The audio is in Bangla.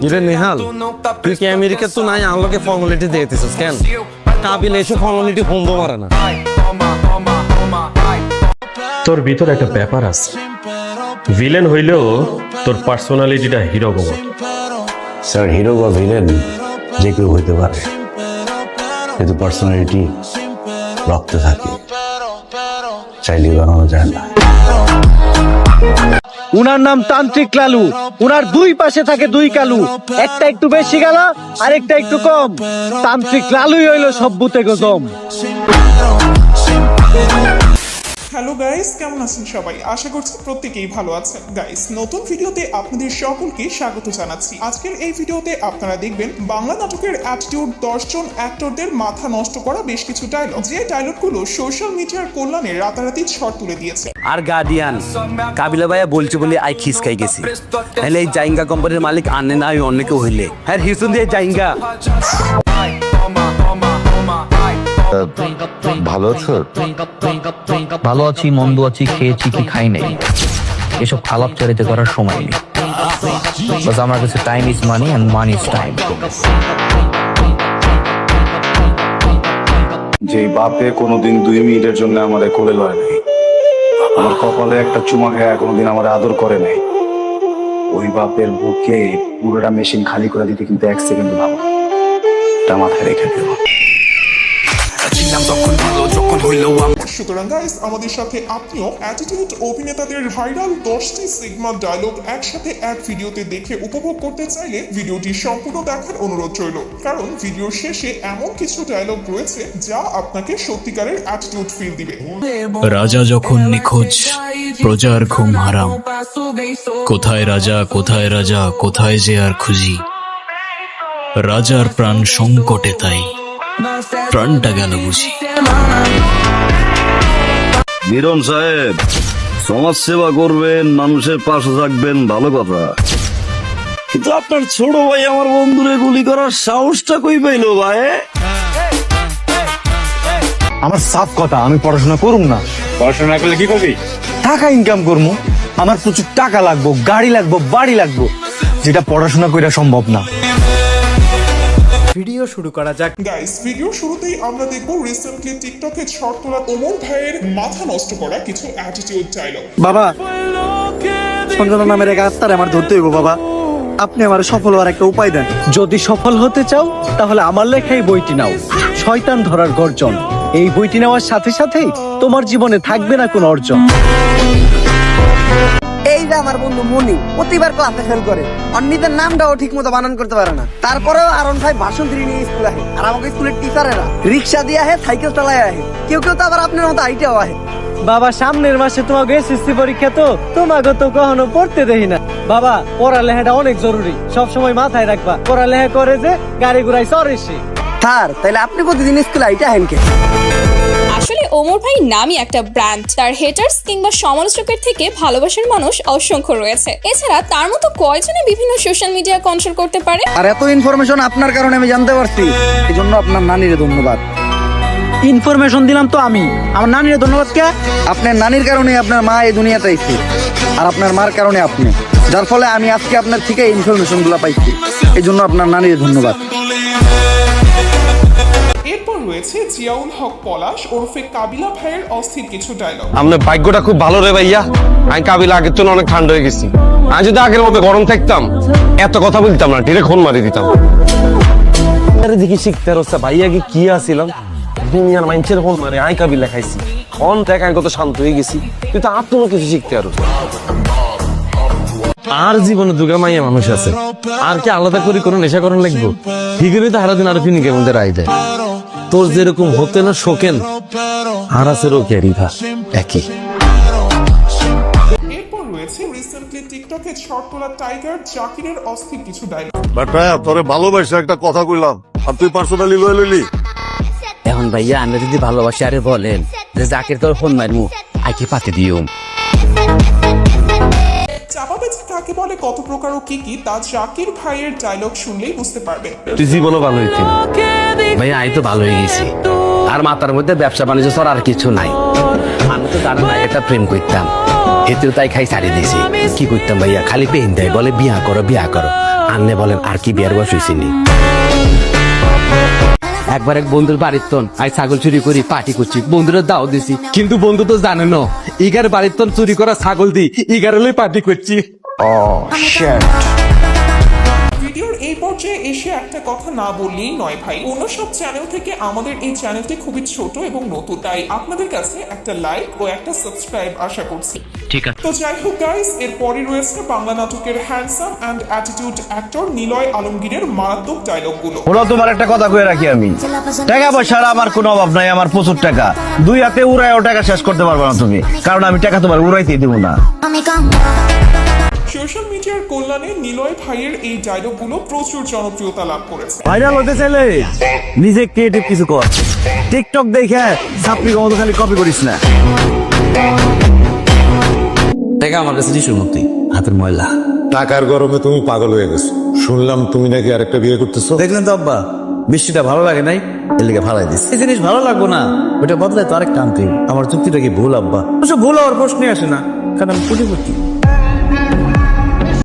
ইরে নেহাল, তুই কি আমেরিকা তো নাই আলোকে ফর্মালিটি দিতেছিস কেন? কাবিল এসে ফর্মালিটি বন্ধ মারে না। তোর ভিতর একটা ব্যাপার আছে, ভিলেন হইলেও তোর পার্সোনালিটিটা হিরো গোবর। স্যার, হিরো বা ভিলেন যে কেউ হইতে পারে, কিন্তু পার্সোনালিটি রক্তে থাকে, চাইলেই বানানো যায় না। উনার নাম তান্ত্রিক লালু। উনার দুই পাশে থাকে দুই কালু, একটা একটু বেশি গেলা আরেকটা একটু কম। তান্ত্রিক লালুই হইল সব ভূতে গজম। হ্যালো গাইস, কেমন আছেন সবাই? আশা করছি প্রত্যেকেই ভালো আছেন। গাইস, নতুন ভিডিওতে আপনাদের সকলকে স্বাগত জানাচ্ছি। আজকের এই ভিডিওতে আপনারা দেখবেন বাংলা নাটকের অ্যাটিটিউড 10 জন অ্যাক্টরদের মাথা নষ্ট করা বেশ কিছু ডায়লগ, যে ডায়লগগুলো সোশ্যাল মিডিয়ার কল্যাণে রাতারাতি ঝড় তুলে দিয়েছে। আর গার্ডিয়ান কাবিলা ভাইয়া বলছে বলে আই খিসকাই গেছি, তাহলে এই জাইঙ্গা কোম্পানির মালিক আনে না অন্য কেউ হইলে হ্যাঁ হিসুন দিয়ে জাইঙ্গা। ভালো আছো? ভালো আছি, মন্দ আছি, খেয়েছি কি খাই নাই, এসব আলাপ চারিতে করার সময় নেই। বাস আমার কাছে time is money and money is time. যে বাপে কোনোদিন 2 মিনিটের জন্য আমাদের কোলে লয় নাই, আমার কপালে একটা চুমা খায় কোনোদিন আমার আদর করে নাই, ওই বাপের বুকে পুরোটা মেশিন খালি করে দিতে কিন্তু 1 সেকেন্ড ভালো, এটা মাথায় রেখে দেবো। সুতরাং গাইস, আমাদের সাথে আপনিও অ্যাটিটিউড অভিনেতাদের ভাইরাল 10টি সিগমা ডায়লগ একসাথে এক ভিডিওতে দেখে উপভোগ করতে চাইলে ভিডিওটি সম্পূর্ণ দেখার অনুরোধ রইল, কারণ ভিডিওর শেষে এমন কিছু ডায়লগ রয়েছে যা আপনাকে সত্যিকারের অ্যাটিটিউড ফিল দিবে। রাজা যখন নিখোঁজ, প্রজার ঘুম হারাম, কোথায় রাজা কোথায় রাজা কোথায় যে আর খুঁজি, রাজার প্রাণ সংকটে তাই প্রাণটা গেল বুঝি। মিরন সাহেব, সমাজ সেবা করবেন, মানুষের পাশে থাকবেন, ভালো কথা, কিন্তু আপনার ছোট ভাই আমার বন্ধুরে গুলি করার সাহসটা কই পাইলো ভাই? আমার সাফ কথা, আমি পড়াশোনা করুম না। পড়াশোনা করলে কি করবি? টাকা ইনকাম করবো, আমার প্রচুর টাকা লাগবো, গাড়ি লাগবো, বাড়ি লাগবো, যেটা পড়াশোনা করা সম্ভব না। ভিডিও শুরু করা যাক। গাইস, ভিডিও শুরুতেই আমরা দেখব রিসেন্টলি টিকটকে ঝড় তোলা ওমর ভাইয়ের মাথা নষ্ট করা কিছু অ্যাটিটিউড ডায়লগ। বাবা, সঞ্জনা নামের এক আত্মার আমার ধরতে হইব বাবা, আপনি আমার সফল হওয়ার একটা উপায় দেন। যদি সফল হতে চাও তাহলে আমার লেখা এই বইটি নাও, শয়তান ধরার গর্জন। এই বইটি নেওয়ার সাথে সাথেই তোমার জীবনে থাকবে না কোনো অর্জন। এই যে আমার বন্ধু মনি প্রতিবার ক্লাসে ফেল করে, অন্যদের নামটাও ঠিক মতো বানান করতে পারে না, তারপরেও আরন ভাই ভাষণ দিয়ে নিয়ে স্কুলে আহে। আর আমাকে স্কুলের টিচারেরা রিক্সা দিয়ে আহে, সাইকেল চালায় আহে, কেউ কেউ তো আবার আপনার মতো আইটাও আহে। বাবা, সামনের মাসে তোমাকে এসএসসি পরীক্ষা, তো তোমাকে তো কখনো পড়তে দেখি না। বাবা, পড়ালেখাটা অনেক জরুরি, সব সময় মাথায় রাখবা। পড়ালেখা করে যে গাড়ি ঘুরাই চড়ে সে। স্যার, তাইলে আপনি প্রতিদিন স্কুলে আইটা আহেন কে? আসলে ওমর ভাই নামই একটা ব্র্যান্ড। তার হেটার্স কিংবা সমালোচকের থেকে ভালোবাসার মানুষ অসংখ্য রয়েছে। এছাড়া তার মতো কয়জনে বিভিন্ন সোশ্যাল মিডিয়া কন্ট্রোল করতে পারে। আর এত ইনফরমেশন আপনার কারণে আমি জানতে পারছি, এই জন্য আপনার নানিরে ধন্যবাদ। ইনফরমেশন দিলাম তো আমি, আমার নানিরে ধন্যবাদ কে? আপনার নানির কারণে আপনার মা এই দুনিয়াতে আইছে, আর আপনার মার কারণে আপনি, যার ফলে আমি আজকে আপনার থেকে ইনফরমেশন গুলো পাইছি, এই জন্য আপনার নানিরে ধন্যবাদ। এরপর রয়েছে জিয়াউল হক পলাশ ওরফে কাবিলা ভাইয়ের অস্থির কিছু ডায়লগ। আপনার ভাগ্যটা খুব ভালো রে ভাইয়া, আমি কাবিলা আগের তুলনায় অনেক ঠান্ডা হয়ে গেছি। আমি যদি আগের মতো গরম থাকতাম এত কথা বলতাম না, টিরে খুন মারি দিতাম। দেখি শিখতে রসা ভাইয়া কি আসিলাম, দুনিয়ার মানুষের ফোন মারে আই কাবিলা খাইছি, ফোন দেখ আমি কত শান্ত হয়ে গেছি, তুই তো আর কোনো কিছু শিখতে আরো। আর জীবনে দুগা মাইয়া মানুষ আছে, আর কি আলাদা করে কোনো নেশা করার লাগবো? ঠিকই তো হারাদিন আরো ফিনিকের মধ্যে রাই দেয়। তোর যেরকম হতে না শোকেন, আর আছে রোকেরিভা একই। এরপর রয়েছে রিসেন্টলি টিকটকে ঝড় তোলা টাইগার জাকিরের অস্থির কিছু ডায়লগ। বাটা তোরে ভালোবাসা একটা কথা কইলাম, আর তুই পার্সোনালি লয়ে লইলি। এখন ভাইয়া আমরা যদি ভালোবাসি আরে বলেন যে জাকির তোর ফোন মারমু আই কি পাতে দিও। চাপাবাজি কাকে বলে, কত প্রকার ও কি কি, তা জাকির ভাইয়ের ডায়লগ শুনলেই বুঝতে পারবেন। তুই জীবনও ভালো হইতি ভাইয়া আমি তো ভালো হয়ে গেছি, আর মাথার মধ্যে ব্যবসা বাণিজ্য ছাড়া আর কিছু নাই। আমি তো তার একটা প্রেম করতাম, হেতেও তাই খাই ছাড়িয়ে দিয়েছি। কি করতাম ভাইয়া, খালি পেন দেয়, বলে বিয়া করো বিয়া করো। আন্নে বলেন আর কি বিয়ার বয়স হয়েছিনি একবার এক বন্ধুর বাড়ির তন আই ছাগল চুরি করি পার্টি করছি বন্ধুরা দাও দিছি কিন্তু বন্ধু তো জানে না ইগার বাড়ির তন চুরি করা ছাগল দি ইগার হলে পার্টি করছি ভিডিওর এই পর্যায়ে এসে একটা কথা না বললেই নয় ভাই, অন্য সব চ্যানেল থেকে আমাদের এই চ্যানেলটি খুবই ছোট এবং নতুন, তাই আপনাদের কাছে একটা লাইক ও একটা সাবস্ক্রাইব আশা করছি। ঠিক আছে। তো যাই হোক গাইস, এরপরই রয়েছে বাংলা নাটকের handsome and attitude actor Niloy আলমগীরের মারাত্মক ডায়লগগুলো। ওরা তোমার একটা কথা কয়ে রাখি, আমি টাকা পয়সার আমার কোনো অভাব নাই, আমার প্রচুর টাকা, দুই হাতে উড়ায়ও টাকা শেষ করতে পারবে না তুমি, কারণ আমি টাকা তোমার উড়াইতে দিব না। সোশ্যাল মিডিয়ার কল্যাণে নিলয় ভাইয়ের এই ডায়লগগুলো প্রচুর জনপ্রিয়তা লাভ করেছে। ভাইরাল হতে চাইলে নিজে ক্রিয়েটিভ কিছু কর, টিকটক দেখে সাপড়ি মতো খালি কপি করিস না। টাকা আমার কাছে টিস্যুর মতোই, হাতের ময়লা। টাকার গরমে তুমি পাগল হয়ে গেছো, শুনলাম তুমি নাকি আরেকটা বিয়ে করতেছো। দেখলেন তো আব্বা, বৃষ্টিটা ভালো লাগে নাই, এর লিগে ভালাই দিস। এই জিনিস ভালো লাগবো না, ওটা বদলায় তো আরেকটা আনতে। আমার যুক্তিটা কি ভুল আব্বা? অবশ্য ভুল হওয়ার প্রশ্নই আসে না, কারণ আমি কোটিপতি।